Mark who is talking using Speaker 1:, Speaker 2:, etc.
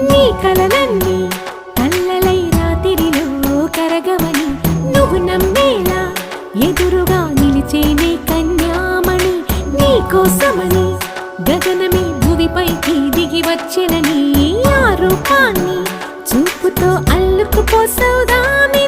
Speaker 1: నీ కలలన్నీ కల్లలై రాత్రిలో కరగవని నువ్వు నమ్మేలా ఎదురుగా నిలిచేనే కన్యామణి నీ కోసమని గగనమే భూమిపైకి దిగి వచ్చెనని ఆ రూపాన్ని చూపుతో అల్లుకుపోసౌదామి